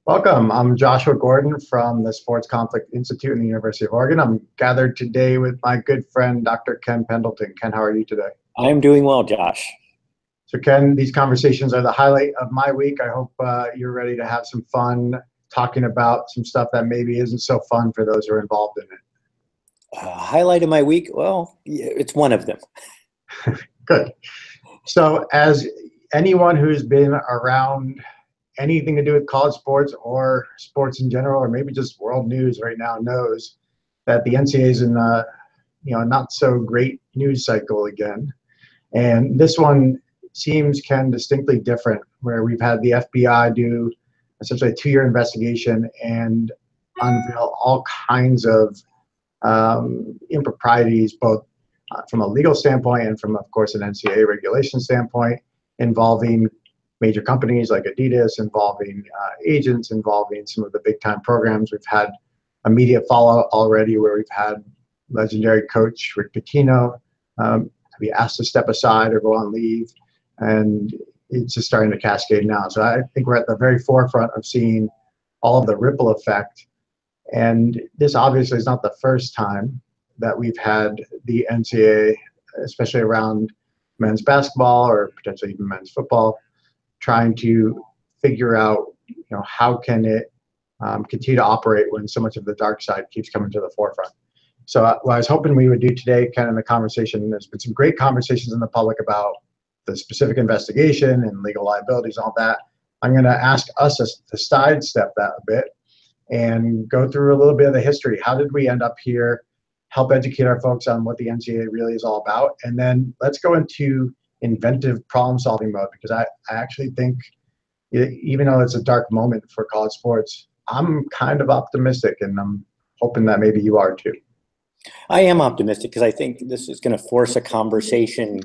Welcome. I'm Joshua Gordon from the Sports Conflict Institute in the University of Oregon. I'm gathered today with my good friend, Dr. Ken Pendleton. Ken, how are you today? I'm doing well, Josh. So Ken, these conversations are the highlight of my week. I hope you're ready to have some fun talking about some stuff that maybe isn't so fun for those who are involved in it. Highlight of my week? Well, yeah, it's one of them. Good. So as anyone who's been around anything to do with college sports or sports in general, or maybe just world news right now, knows that the NCAA is in a not so great news cycle again. And this one seems, Ken, distinctly different, where we've had the FBI do essentially a 2-year investigation and unveil all kinds of improprieties, both from a legal standpoint and from, of course, an NCAA regulation standpoint, involving major companies like Adidas, involving agents, involving some of the big time programs. We've had a media fallout already where we've had legendary coach Rick Pitino be asked to step aside or go on leave, and it's just starting to cascade now. So I think we're at the very forefront of seeing all of the ripple effect. And this obviously is not the first time that we've had the NCAA, especially around men's basketball or potentially even men's football, trying to figure out, how can it continue to operate when so much of the dark side keeps coming to the forefront. So what I was hoping we would do today, kind of in the conversation, there's been some great conversations in the public about the specific investigation and legal liabilities and all that. I'm going to ask us to sidestep that a bit and go through a little bit of the history. How did we end up here? Help educate our folks on what the NCAA really is all about. And then let's go into inventive problem-solving mode, because I actually think, even though it's a dark moment for college sports, I'm kind of optimistic, and I'm hoping that maybe you are too. I am optimistic because I think this is going to force a conversation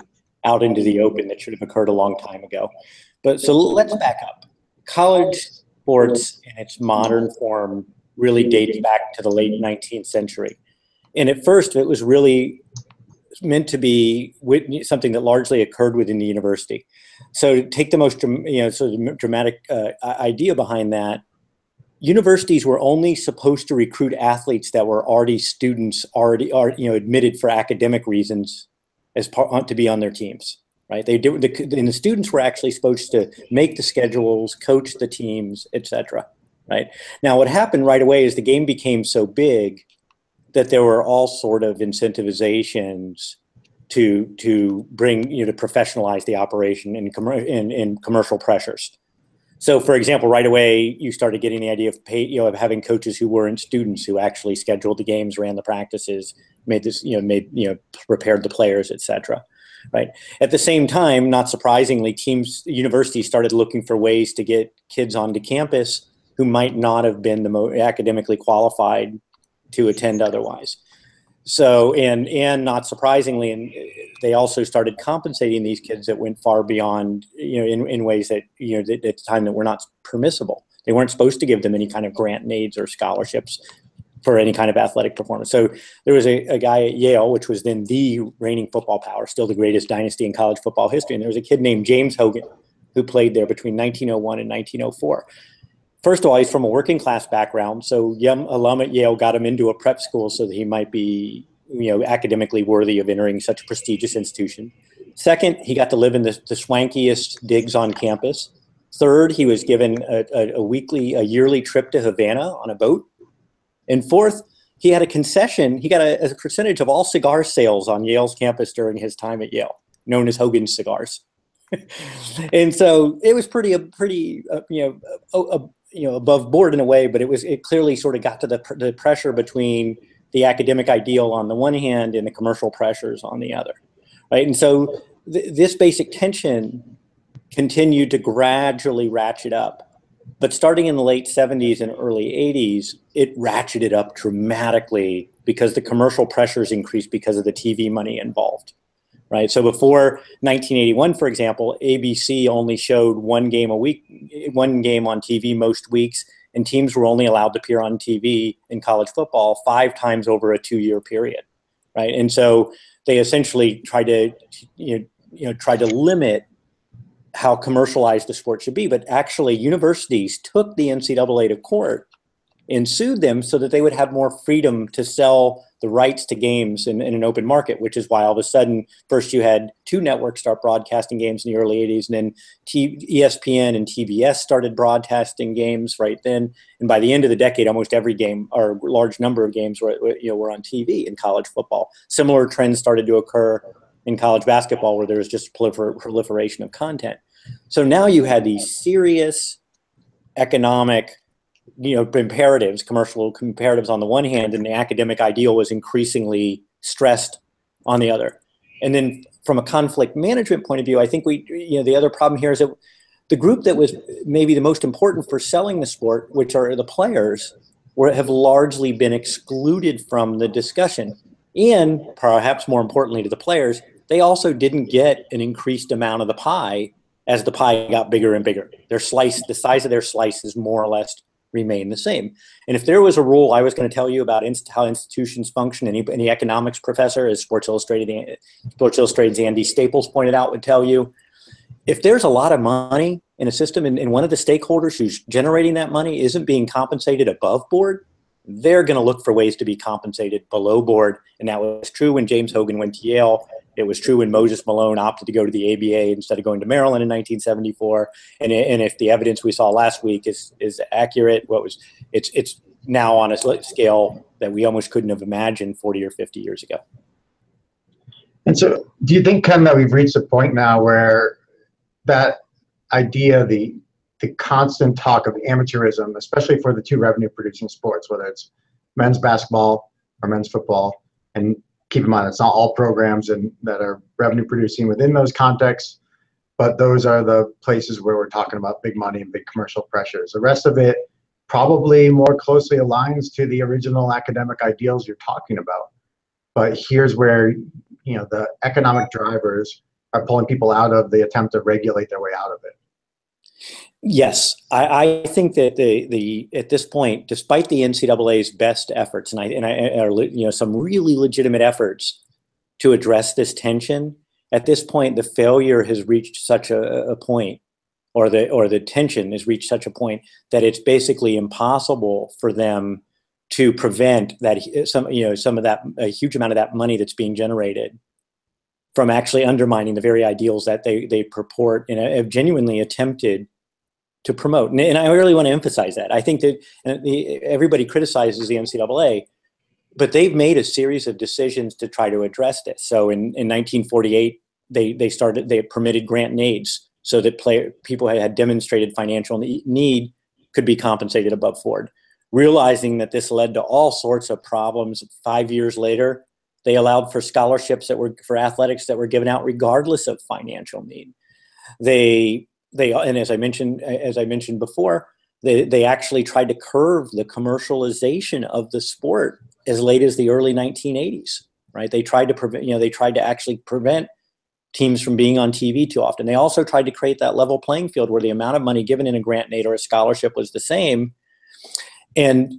out into the open that should have occurred a long time ago. But so let's back up. College sports in its modern form really dates back to the late 19th century. And at first, it was really meant to be something that largely occurred within the university. So to take the most sort of dramatic idea behind that, universities were only supposed to recruit athletes that were already students, admitted for academic reasons to be on their teams, right? And the students were actually supposed to make the schedules, coach the teams, etc. Right? Now, what happened right away is the game became so big that there were all sort of incentivizations to bring, to professionalize the operation in commercial pressures. So, for example, right away you started getting the idea of of having coaches who weren't students, who actually scheduled the games, ran the practices, prepared the players, etc. Right. At the same time, not surprisingly, universities started looking for ways to get kids onto campus who might not have been the most academically qualified to attend otherwise. So, and not surprisingly, and they also started compensating these kids that went far beyond, in ways that, at the time that were not permissible. They weren't supposed to give them any kind of grant aids or scholarships for any kind of athletic performance. So there was a guy at Yale, which was then the reigning football power, still the greatest dynasty in college football history. And there was a kid named James Hogan who played there between 1901 and 1904. First of all, he's from a working class background, so young alum at Yale got him into a prep school so that he might be, academically worthy of entering such a prestigious institution. Second, he got to live in the swankiest digs on campus. Third, he was given a yearly trip to Havana on a boat. And fourth, he had a concession. He got a percentage of all cigar sales on Yale's campus during his time at Yale, known as Hogan's Cigars. And so it was pretty above board in a way, but it clearly sort of got to the pressure between the academic ideal on the one hand and the commercial pressures on the other, right? And so this basic tension continued to gradually ratchet up, but starting in the late 70s and early 80s, it ratcheted up dramatically because the commercial pressures increased because of the TV money involved. Right. So before 1981, for example, ABC only showed one game on TV most weeks, and teams were only allowed to appear on TV in college football 5 times over a 2-year period. Right. And so they essentially tried to limit how commercialized the sport should be. But actually, universities took the NCAA to court and sued them so that they would have more freedom to sell the rights to games in an open market, which is why all of a sudden, first you had two networks start broadcasting games in the early 80s, and then ESPN and TBS started broadcasting games right then. And by the end of the decade, almost every game, or a large number of games, were on TV in college football. Similar trends started to occur in college basketball, where there was just proliferation of content. So now you had these serious economic imperatives, commercial imperatives on the one hand, and the academic ideal was increasingly stressed on the other. And then from a conflict management point of view, I think the other problem here is that the group that was maybe the most important for selling the sport, which are the players, have largely been excluded from the discussion. And perhaps more importantly to the players, they also didn't get an increased amount of the pie as the pie got bigger and bigger. Their slice, the size of their slice is more or less remain the same. And if there was a rule I was going to tell you about how institutions function, any economics professor, as Sports Illustrated's Andy Staples pointed out, would tell you, if there's a lot of money in a system and one of the stakeholders who's generating that money isn't being compensated above board, they're going to look for ways to be compensated below board. And that was true when James Hogan went to Yale. It was true when Moses Malone opted to go to the ABA instead of going to Maryland in 1974. And if the evidence we saw last week is accurate, it's now on a scale that we almost couldn't have imagined 40 or 50 years ago. And so do you think, Ken, that we've reached a point now where that idea, the constant talk of amateurism, especially for the two revenue-producing sports, whether it's men's basketball or men's football, and keep in mind, it's not all programs that are revenue-producing within those contexts, but those are the places where we're talking about big money and big commercial pressures. The rest of it probably more closely aligns to the original academic ideals you're talking about. But here's where the economic drivers are pulling people out of the attempt to regulate their way out of it. Yes, I think that at this point, despite the NCAA's best efforts, and some really legitimate efforts to address this tension, at this point the failure has reached such a point, or the tension has reached such a point that it's basically impossible for them to prevent that a huge amount of that money that's being generated from actually undermining the very ideals that they purport and have genuinely attempted to promote. And I really want to emphasize that. I think that everybody criticizes the NCAA, but they've made a series of decisions to try to address this. So in 1948, they permitted grant and aids so that people had demonstrated financial need could be compensated above board. Realizing that this led to all sorts of problems, 5 years later, they allowed for scholarships for athletics that were given out regardless of financial need. And as I mentioned before, they actually tried to curb the commercialization of the sport as late as the early 1980s. Right? They tried to actually prevent teams from being on TV too often. They also tried to create that level playing field where the amount of money given in a grant and aid or a scholarship was the same. And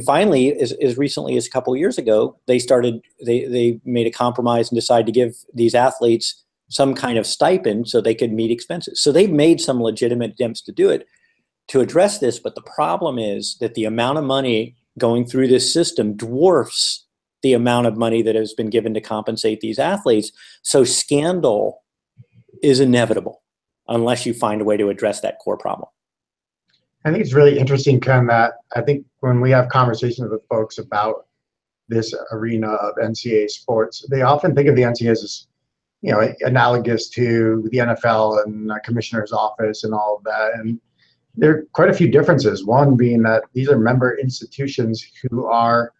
finally, as recently as a couple of years ago, they made a compromise and decided to give these athletes some kind of stipend so they could meet expenses. So they've made some legitimate attempts to do it, to address this. But the problem is that the amount of money going through this system dwarfs the amount of money that has been given to compensate these athletes. So scandal is inevitable unless you find a way to address that core problem. I think it's really interesting, Ken, that I think when we have conversations with folks about this arena of NCAA sports, they often think of the NCAA as, analogous to the NFL and the commissioner's office and all of that. And there are quite a few differences. One being that these are member institutions who are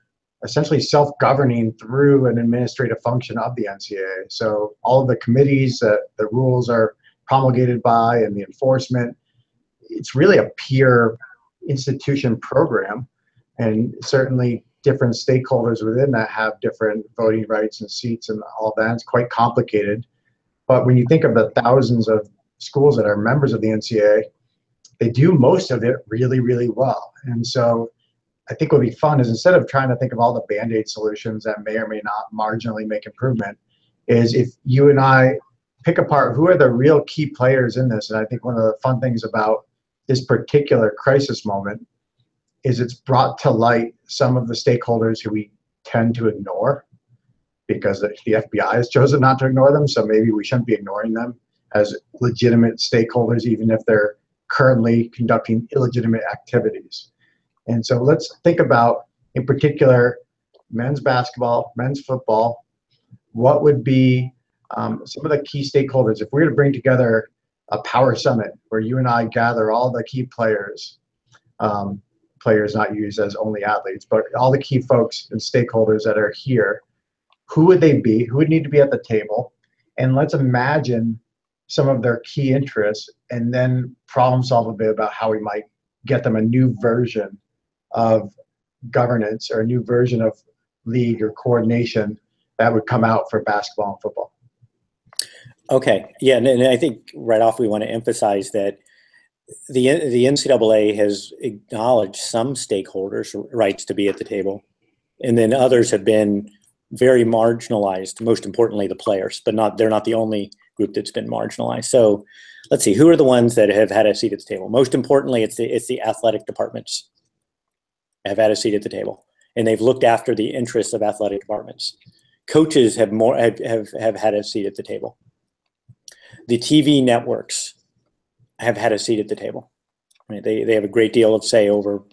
essentially self-governing through an administrative function of the NCAA. So all of the committees that the rules are promulgated by and the enforcement, it's really a peer institution program, and certainly different stakeholders within that have different voting rights and seats and all that. It's quite complicated. But when you think of the thousands of schools that are members of the NCAA, they do most of it really, really well. And so I think what would be fun is, instead of trying to think of all the Band-Aid solutions that may or may not marginally make improvement, is if you and I pick apart who are the real key players in this. And I think one of the fun things about this particular crisis moment is it's brought to light some of the stakeholders who we tend to ignore because the FBI has chosen not to ignore them. So maybe we shouldn't be ignoring them as legitimate stakeholders, even if they're currently conducting illegitimate activities. And so let's think about, in particular, men's basketball, men's football. What would be some of the key stakeholders if we were to bring together a power summit where you and I gather all the key players, players not used as only athletes, but all the key folks and stakeholders that are here, who would they be? Who would need to be at the table? And let's imagine some of their key interests and then problem solve a bit about how we might get them a new version of governance or a new version of league or coordination that would come out for basketball and football. Okay. Yeah. And I think right off we want to emphasize that the NCAA has acknowledged some stakeholders' rights to be at the table, and then others have been very marginalized, most importantly the players, but they're not the only group that's been marginalized. So let's see, who are the ones that have had a seat at the table? Most importantly, it's the athletic departments have had a seat at the table, and they've looked after the interests of athletic departments. Coaches have had a seat at the table. The TV networks have had a seat at the table. Right? They have a great deal of say over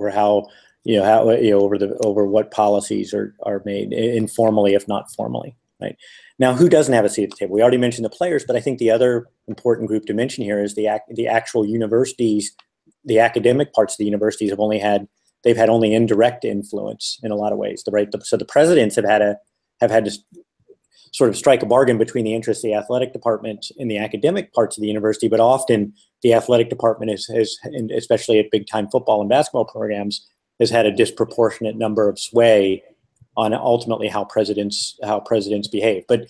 how over what policies are made informally, if not formally. Right now, who doesn't have a seat at the table? We already mentioned the players, but I think the other important group to mention here is the actual universities. The academic parts of the universities they've had only indirect influence in a lot of ways. So the presidents have had to sort of strike a bargain between the interests of the athletic department and the academic parts of the university, but often the athletic department has especially at big time football and basketball programs, has had a disproportionate number of sway on ultimately how presidents behave. But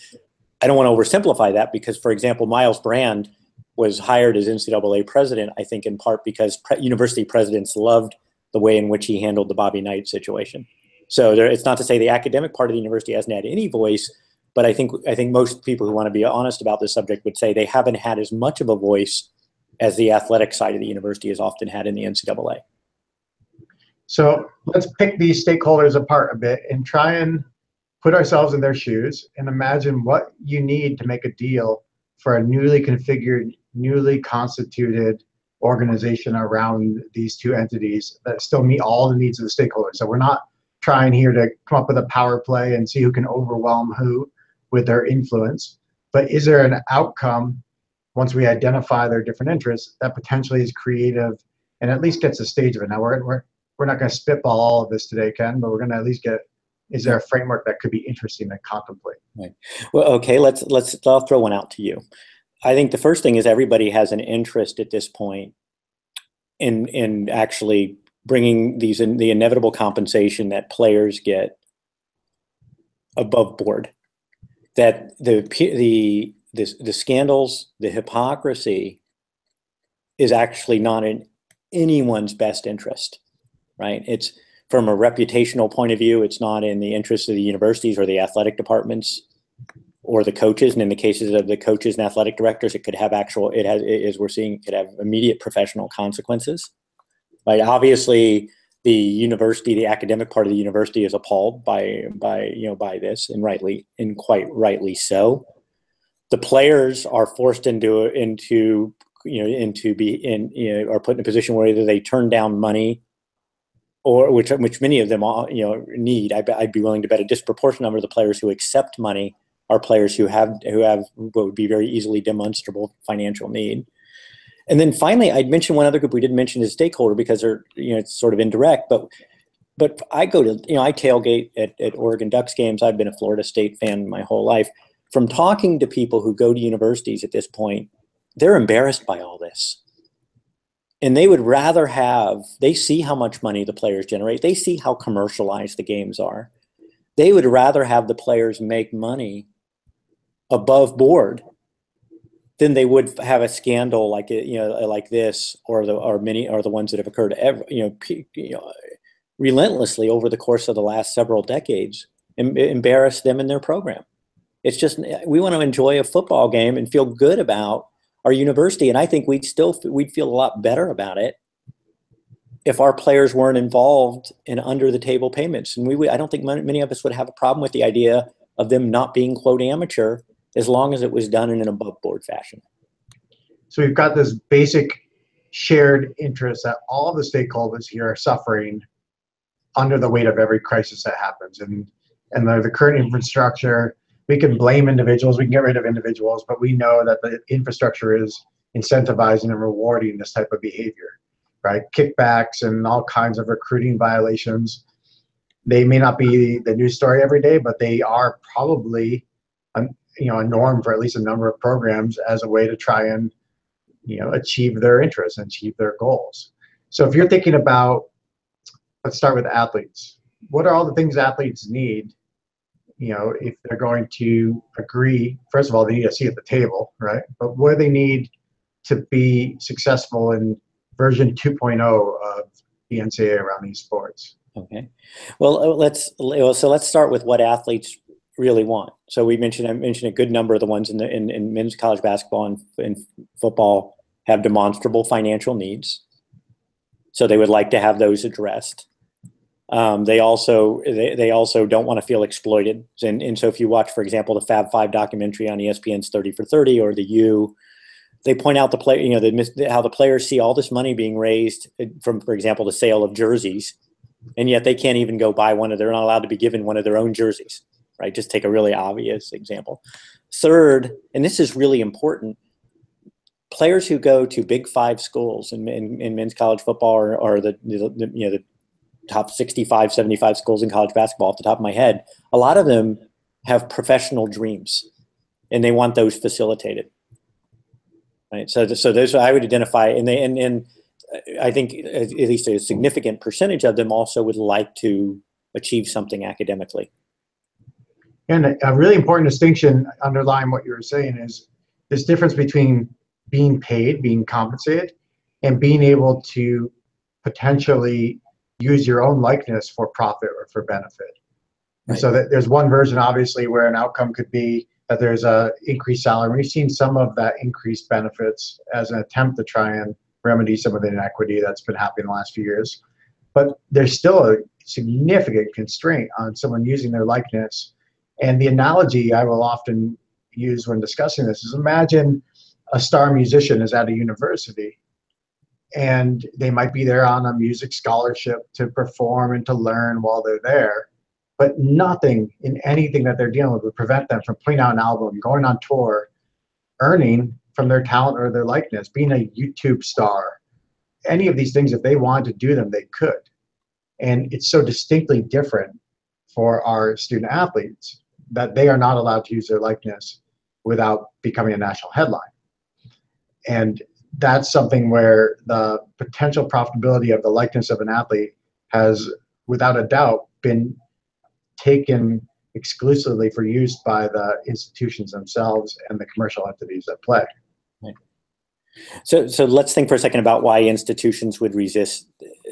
I don't want to oversimplify that because, for example, Miles Brand was hired as NCAA president, I think in part because university presidents loved the way in which he handled the Bobby Knight situation. So it's not to say the academic part of the university hasn't had any voice, but I think most people who want to be honest about this subject would say they haven't had as much of a voice as the athletic side of the university has often had in the NCAA. So let's pick these stakeholders apart a bit and try and put ourselves in their shoes and imagine what you need to make a deal for a newly configured, newly constituted organization around these two entities that still meet all the needs of the stakeholders. So we're not trying here to come up with a power play and see who can overwhelm who with their influence, but is there an outcome once we identify their different interests that potentially is creative and at least gets a stage of it? Now we're not going to spitball all of this today, Ken, but we're going to at least is there a framework that could be interesting to contemplate? Right. Well, okay, I'll throw one out to you. I think the first thing is everybody has an interest at this point in actually bringing the inevitable compensation that players get above board. That the scandals, the hypocrisy is actually not in anyone's best interest, right? It's from a reputational point of view, it's not in the interest of the universities or the athletic departments or the coaches. And in the cases of the coaches and athletic directors, it could have as we're seeing, it could have immediate professional consequences. Right? Obviously, the university, the academic part of the university is appalled by this, and quite rightly so. The players are forced are put in a position where either they turn down money, or which many of them need. I'd be willing to bet a disproportionate number of the players who accept money are players who what would be very easily demonstrable financial need. And then finally, I'd mention one other group we didn't mention as stakeholder because they're, it's sort of indirect, but I I tailgate at Oregon Ducks games. I've been a Florida State fan my whole life. From talking to people who go to universities at this point, they're embarrassed by all this. And they would rather they see how much money the players generate. They see how commercialized the games are. They would rather have the players make money above board than they would have a scandal like this or the ones that have occurred relentlessly over the course of the last several decades embarrass them in their program. It's just we want to enjoy a football game and feel good about our university. And I think we'd feel a lot better about it if our players weren't involved in under the table payments. And I don't think many of us would have a problem with the idea of them not being, quote, amateur, as long as it was done in an above board fashion. So we've got this basic shared interest that all the stakeholders here are suffering under the weight of every crisis that happens. And the current infrastructure, we can blame individuals, we can get rid of individuals, but we know that the infrastructure is incentivizing and rewarding this type of behavior, right? Kickbacks and all kinds of recruiting violations. They may not be the news story every day, but they are probably a norm for at least a number of programs as a way to try and achieve their interests and achieve their goals. So if you're thinking about, let's start with athletes. What are all the things athletes need, if they're going to agree? First of all, they need a seat at the table, right? But what do they need to be successful in version 2.0 of the NCAA around these sports? Okay. Well, let's start with what athletes really want. So I mentioned a good number of the ones in men's college basketball and football have demonstrable financial needs. So they would like to have those addressed. They also don't want to feel exploited. And so if you watch, for example, the Fab Five documentary on ESPN's 30 for 30 or the U, they point out how the players see all this money being raised from, for example, the sale of jerseys, and yet they can't even go buy they're not allowed to be given one of their own jerseys, right? Just take a really obvious example. Third, and this is really important, players who go to Big Five schools in men's college football or the top 65, 75 schools in college basketball off the top of my head, a lot of them have professional dreams and they want those facilitated. Right. So those I would identify, and I think at least a significant percentage of them also would like to achieve something academically. And a really important distinction underlying what you were saying is this difference between being paid, being compensated, and being able to potentially use your own likeness for profit or for benefit. Right. And so there's one version, obviously, where an outcome could be that there's a increased salary. We've seen some of that increased benefits as an attempt to try and remedy some of the inequity that's been happening in the last few years. But there's still a significant constraint on someone using their likeness. And the analogy I will often use when discussing this is, imagine a star musician is at a university and they might be there on a music scholarship to perform and to learn while they're there. But nothing in anything that they're dealing with would prevent them from putting out an album, going on tour, earning from their talent or their likeness, being a YouTube star. Any of these things, if they wanted to do them, they could. And it's so distinctly different for our student athletes that they are not allowed to use their likeness without becoming a national headline. And that's something where the potential profitability of the likeness of an athlete has, without a doubt, been taken exclusively for use by the institutions themselves and the commercial entities that play. Right. So let's think for a second about why institutions would resist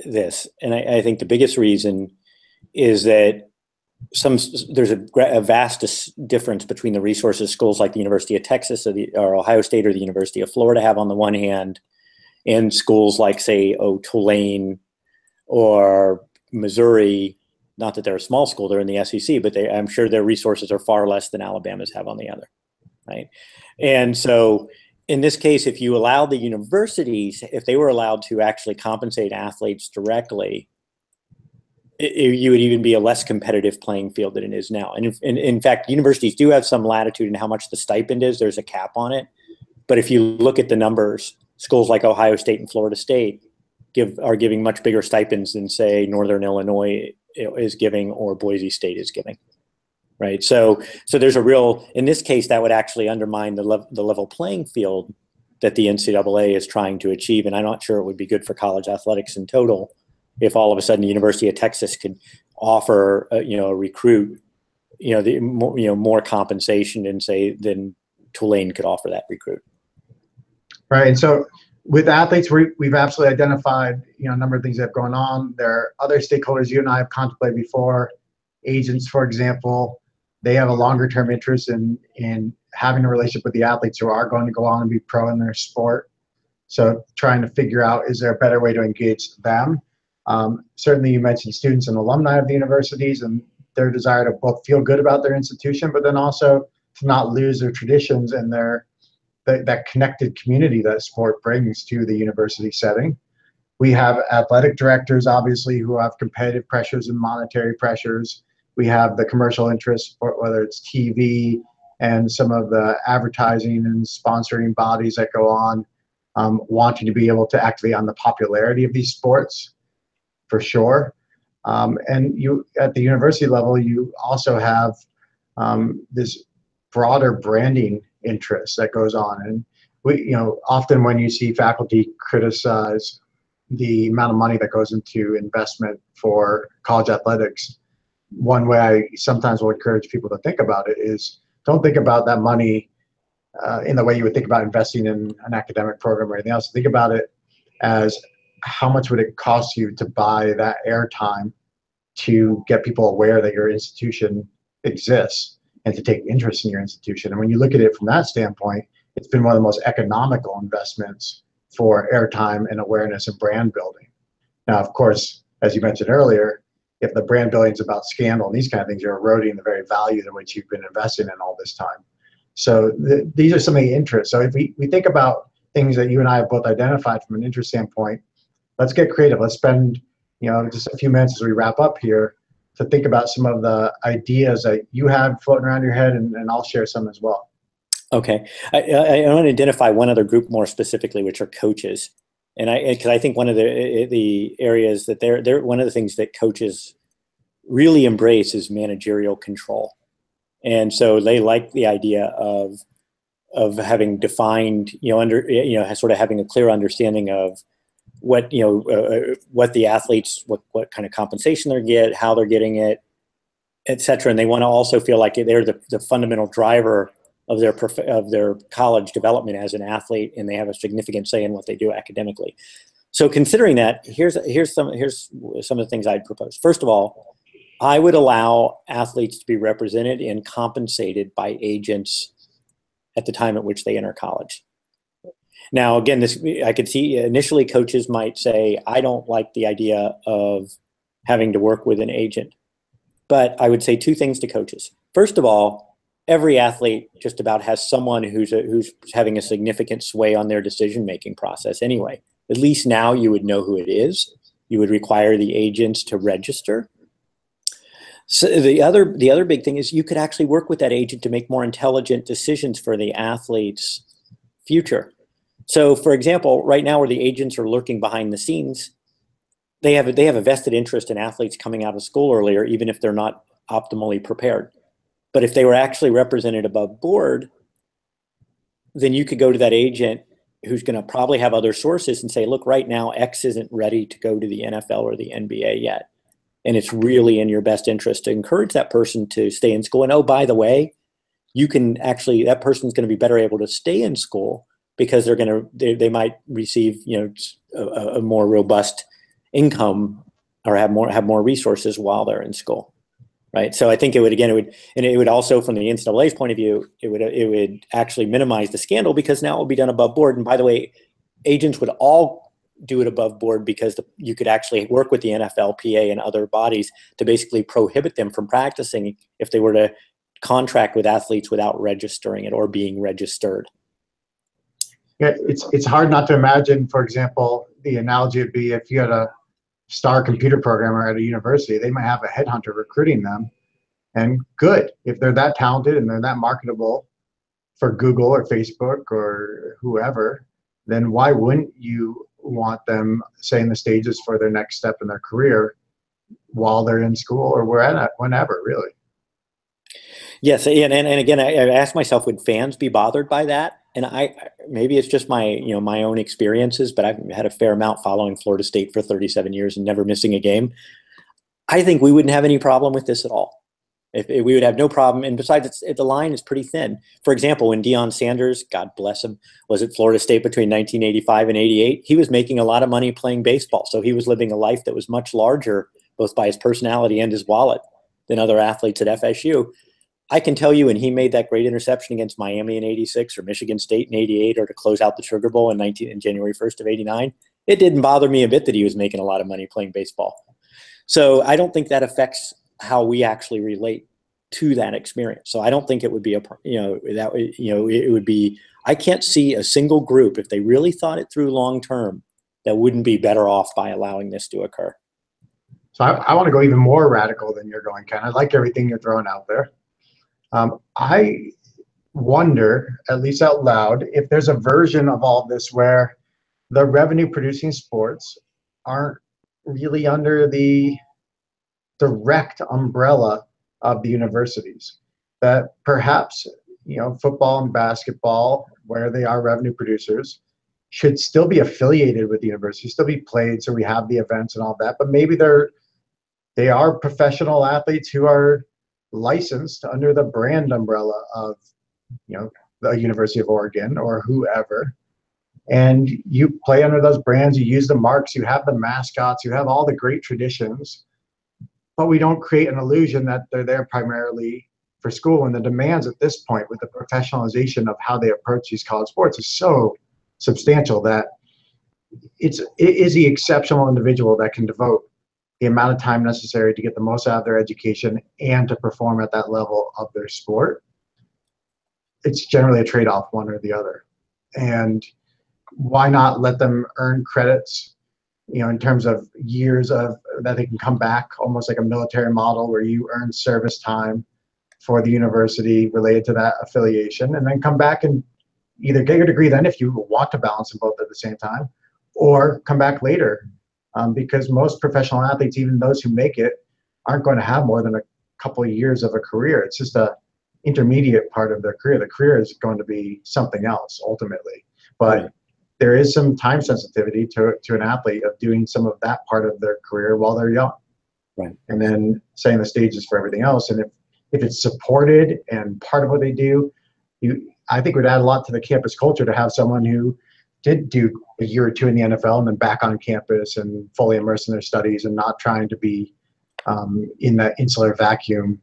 this. And I think the biggest reason is that there's a vast difference between the resources schools like the University of Texas or Ohio State or the University of Florida have on the one hand, and schools like, say, Tulane or Missouri. Not that they're a small school, they're in the SEC, but I'm sure their resources are far less than Alabama's have on the other, right? And so in this case, if you allow the universities, if they were allowed to actually compensate athletes directly, you would even be a less competitive playing field than it is now. And in fact, universities do have some latitude in how much the stipend is. There's a cap on it. But if you look at the numbers, schools like Ohio State and Florida State are giving much bigger stipends than, say, Northern Illinois is giving or Boise State is giving, right? So there's in this case, that would actually undermine the level playing field that the NCAA is trying to achieve. And I'm not sure it would be good for college athletics in total if all of a sudden the University of Texas could offer a recruit more compensation than Tulane could offer that recruit. Right. And so with athletes, we've absolutely identified a number of things that have gone on. There are other stakeholders you and I have contemplated before, agents, for example. they have a longer term interest in having a relationship with the athletes who are going to go on and be pro in their sport. So trying to figure out, is there a better way to engage them? Certainly you mentioned students and alumni of the universities and their desire to both feel good about their institution, but then also to not lose their traditions and that connected community that sport brings to the university setting. We have athletic directors, obviously, who have competitive pressures and monetary pressures. We have the commercial interests, whether it's TV and some of the advertising and sponsoring bodies that go on, wanting to be able to activate on the popularity of these sports, for sure. And you, at the university level, you also have this broader branding interest that goes on. And we, often when you see faculty criticize the amount of money that goes into investment for college athletics, one way I sometimes will encourage people to think about it is, don't think about that money in the way you would think about investing in an academic program or anything else. Think about it as, how much would it cost you to buy that airtime to get people aware that your institution exists and to take interest in your institution. And when you look at it from that standpoint, it's been one of the most economical investments for airtime and awareness and brand building. Now, of course, as you mentioned earlier, if the brand building is about scandal and these kind of things, you're eroding the very value in which you've been investing in all this time. So these are some of the interests. So if we think about things that you and I have both identified from an interest standpoint, let's get creative. Let's spend just a few minutes as we wrap up here to think about some of the ideas that you have floating around your head, and I'll share some as well. Okay. I want to identify one other group more specifically, which are coaches. And because I think one of the areas that they're one of the things that coaches really embrace is managerial control. And so they like the idea of having defined, sort of having a clear understanding of what the athletes, what kind of compensation they get, how they're getting it, et cetera. And they want to also feel like they're the fundamental driver of their college development as an athlete, and they have a significant say in what they do academically. So considering that, here's some of the things I'd propose. First of all, I would allow athletes to be represented and compensated by agents at the time at which they enter college. Now, again, I could see initially coaches might say, I don't like the idea of having to work with an agent. But I would say two things to coaches. First of all, every athlete just about has someone who's having a significant sway on their decision-making process anyway. At least now you would know who it is. You would require the agents to register. So the other big thing is you could actually work with that agent to make more intelligent decisions for the athlete's future. So, for example, right now where the agents are lurking behind the scenes, they have a vested interest in athletes coming out of school earlier, even if they're not optimally prepared. But if they were actually represented above board, then you could go to that agent who's going to probably have other sources and say, look, right now X isn't ready to go to the NFL or the NBA yet. And it's really in your best interest to encourage that person to stay in school. And oh, by the way, that person's going to be better able to stay in school because they might receive a more robust income or have more resources while they're in school, right? So I think it would also, from the NCAA's point of view, it would actually minimize the scandal because now it will be done above board. And by the way, agents would all do it above board because you could actually work with the NFLPA and other bodies to basically prohibit them from practicing if they were to contract with athletes without registering it or being registered. Yeah, it's hard not to imagine, for example, the analogy would be if you had a star computer programmer at a university, they might have a headhunter recruiting them. And good, if they're that talented and they're that marketable for Google or Facebook or whoever, then why wouldn't you want them setting the stages for their next step in their career while they're in school or whenever, really? Yes, and again, I asked myself, would fans be bothered by that? And maybe it's just my own experiences, but I've had a fair amount following Florida State for 37 years and never missing a game. I think we wouldn't have any problem with this at all. If we would have no problem. And besides, the line is pretty thin. For example, when Deion Sanders, God bless him, was at Florida State between 1985 and 88, he was making a lot of money playing baseball. So he was living a life that was much larger, both by his personality and his wallet, than other athletes at FSU. I can tell you when he made that great interception against Miami in 86 or Michigan State in 88 or to close out the Sugar Bowl in January 1st of 89, it didn't bother me a bit that he was making a lot of money playing baseball. So I don't think that affects how we actually relate to that experience. So I don't think it would be it would be, I can't see a single group, if they really thought it through long term, that wouldn't be better off by allowing this to occur. So I want to go even more radical than you're going, Ken. I like everything you're throwing out there. I wonder, at least out loud, if there's a version of all this where the revenue producing sports aren't really under the direct umbrella of the universities. That perhaps, football and basketball, where they are revenue producers, should still be affiliated with the university, still be played, so we have the events and all that, but maybe they are professional athletes who are licensed under the brand umbrella of, the University of Oregon or whoever. And you play under those brands, you use the marks, you have the mascots, you have all the great traditions, but we don't create an illusion that they're there primarily for school. And the demands at this point with the professionalization of how they approach these college sports is so substantial that it is the exceptional individual that can devote the amount of time necessary to get the most out of their education and to perform at that level of their sport. It's generally a trade-off, one or the other. And why not let them earn credits, in terms of years of that they can come back, almost like a military model where you earn service time for the university related to that affiliation, and then come back and either get your degree then if you want to balance them both at the same time, or come back later. Because most professional athletes, even those who make it, aren't going to have more than a couple of years of a career. It's just a intermediate part of their career. The career is going to be something else ultimately. But there is some time sensitivity to an athlete of doing some of that part of their career while they're young. Right. And then setting the stages for everything else. And if it's supported and part of what they do, I think it would add a lot to the campus culture to have someone who did do a year or two in the NFL and then back on campus and fully immersed in their studies and not trying to be in that insular vacuum.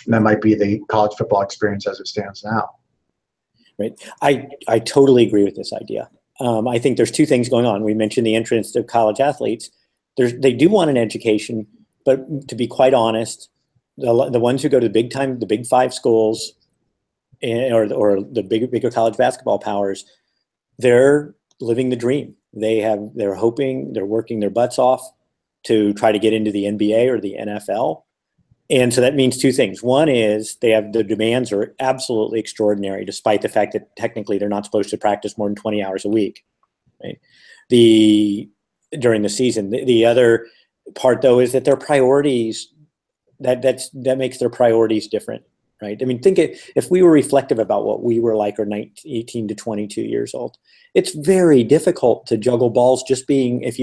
And that might be the college football experience as it stands now. Right. I totally agree with this idea. I think there's two things going on. We mentioned the entrance of college athletes. They do want an education, but to be quite honest, the ones who go to the Big Five schools, or the bigger college basketball powers, they're living the dream. They're hoping, they're working their butts off to try to get into the NBA or the NFL. And so that means two things. One is the demands are absolutely extraordinary, despite the fact that technically they're not supposed to practice more than 20 hours a week, right? During the season. The other part, though, is that their priorities, that makes their priorities different, right? I mean, think if we were reflective about what we were like, or 18 to 22 years old, it's very difficult to juggle balls just being, if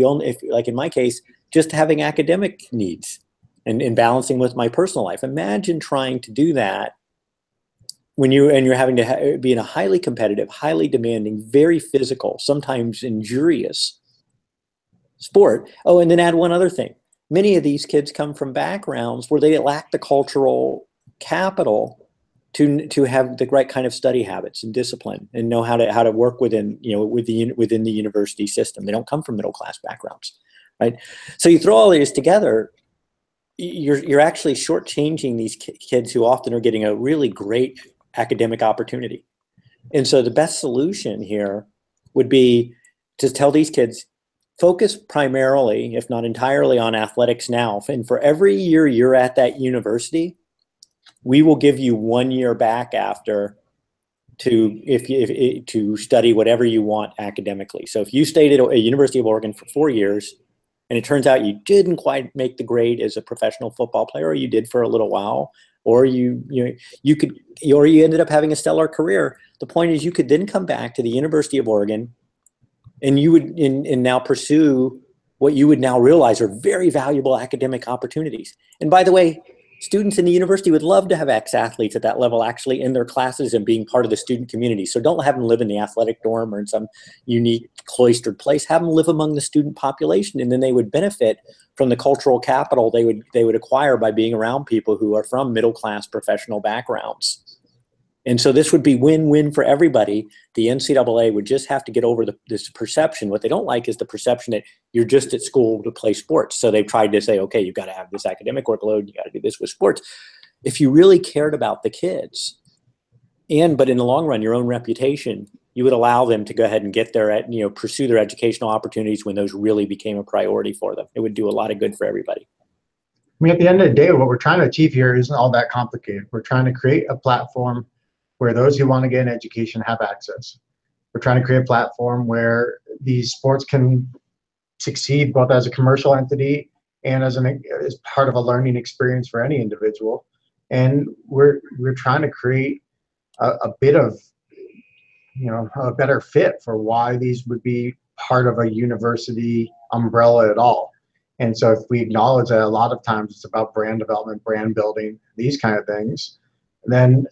like in my case, just having academic needs. And balancing with my personal life. Imagine trying to do that when you're having to be in a highly competitive, highly demanding, very physical, sometimes injurious sport. Oh, and then add one other thing. Many of these kids come from backgrounds where they lack the cultural capital to have the right kind of study habits and discipline and know how to work within the university system. They don't come from middle class backgrounds, right? So you throw all these together. You're actually shortchanging these kids who often are getting a really great academic opportunity. And so the best solution here would be to tell these kids, focus primarily, if not entirely, on athletics now. And for every year you're at that university, we will give you 1 year back after to study whatever you want academically. So if you stayed at a University of Oregon for 4 years, and it turns out you didn't quite make the grade as a professional football player, or you did for a little while, or you ended up having a stellar career. The point is, you could then come back to the University of Oregon, and you would now pursue what you would now realize are very valuable academic opportunities. And by the way, students in the university would love to have ex-athletes at that level actually in their classes and being part of the student community. So don't have them live in the athletic dorm or in some unique cloistered place. Have them live among the student population, and then they would benefit from the cultural capital they would acquire by being around people who are from middle-class professional backgrounds. And so this would be win-win for everybody. The NCAA would just have to get over this perception. What they don't like is the perception that you're just at school to play sports. So they've tried to say, okay, you've got to have this academic workload. You got to do this with sports. If you really cared about the kids, but in the long run, your own reputation, you would allow them to go ahead and get pursue their educational opportunities when those really became a priority for them. It would do a lot of good for everybody. I mean, at the end of the day, what we're trying to achieve here isn't all that complicated. We're trying to create a platform where those who want to get an education have access. We're trying to create a platform where these sports can succeed both as a commercial entity and as part of a learning experience for any individual. And we're trying to create a bit of, a better fit for why these would be part of a university umbrella at all. And so if we acknowledge that a lot of times it's about brand development, brand building, these kind of things, then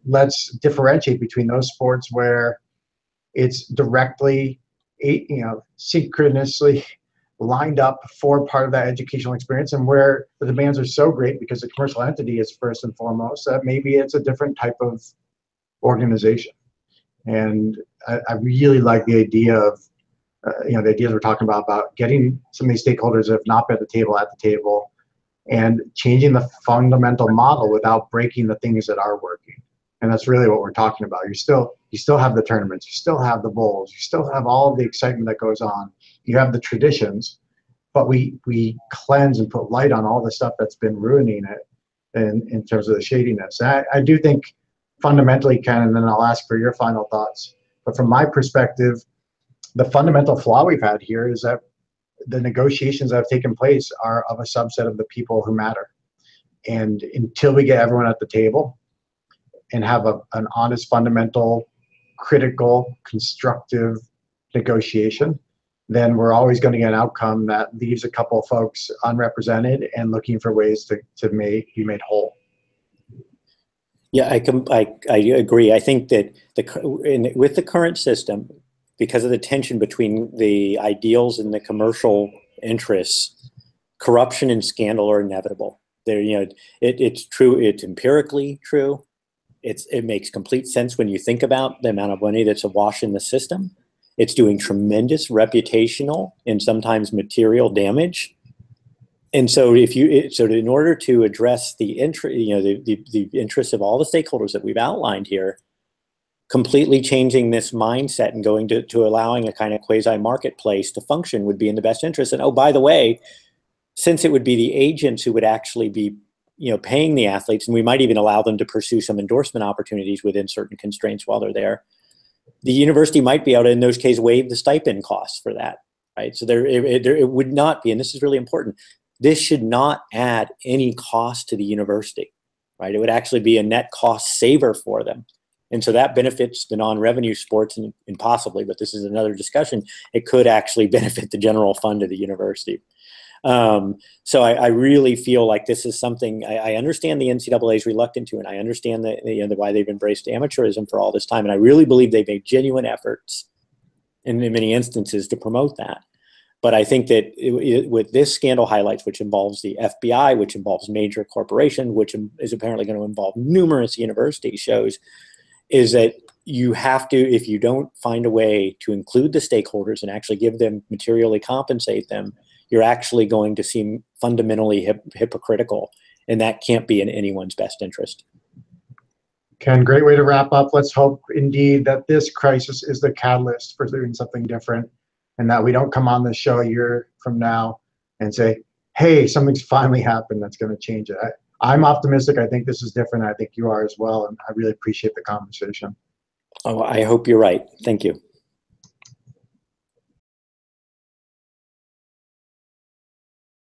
let's differentiate between those sports where it's directly, synchronously lined up for part of that educational experience, and where the demands are so great because the commercial entity is first and foremost, that maybe it's a different type of organization. And I really like the idea of, the ideas we're talking about getting some of these stakeholders that have not been at the table, and changing the fundamental model without breaking the things that are working. And that's really what we're talking about. You still have the tournaments, you still have the bowls, you still have all of the excitement that goes on. You have the traditions, but we cleanse and put light on all the stuff that's been ruining it in terms of the shadiness. And I do think fundamentally, Ken, and then I'll ask for your final thoughts, but from my perspective, the fundamental flaw we've had here is that the negotiations that have taken place are of a subset of the people who matter. And until we get everyone at the table and have an honest, fundamental, critical, constructive negotiation, then we're always going to get an outcome that leaves a couple of folks unrepresented and looking for ways to be made whole. Yeah, I agree. I think that with the current system, because of the tension between the ideals and the commercial interests, corruption and scandal are inevitable. It's true. It's empirically true. It makes complete sense when you think about the amount of money that's awash in the system. It's doing tremendous reputational and sometimes material damage. And so, in order to address the interests of all the stakeholders that we've outlined here, completely changing this mindset and going to allowing a kind of quasi-marketplace to function would be in the best interest. And oh, by the way, since it would be the agents who would actually be, paying the athletes, and we might even allow them to pursue some endorsement opportunities within certain constraints while they're there, the university might be able to, in those cases, waive the stipend costs for that, right? So it would not be, and this is really important, this should not add any cost to the university, right? It would actually be a net cost saver for them. And so that benefits the non-revenue sports and possibly, but this is another discussion, it could actually benefit the general fund of the university. So I really feel like this is something, I understand the NCAA is reluctant to, and I understand why they've embraced amateurism for all this time. And I really believe they've made genuine efforts in many instances to promote that. But I think that with this scandal highlights, which involves the FBI, which involves major corporations, which is apparently going to involve numerous university shows, is that you have to, if you don't find a way to include the stakeholders and actually give them, materially compensate them, you're actually going to seem fundamentally hypocritical, and that can't be in anyone's best interest. Ken, great way to wrap up. Let's hope indeed that this crisis is the catalyst for doing something different, and that we don't come on this show a year from now and say, hey, something's finally happened that's going to change it. I'm optimistic. I think this is different. I think you are as well, and I really appreciate the conversation. Oh, I hope you're right. Thank you.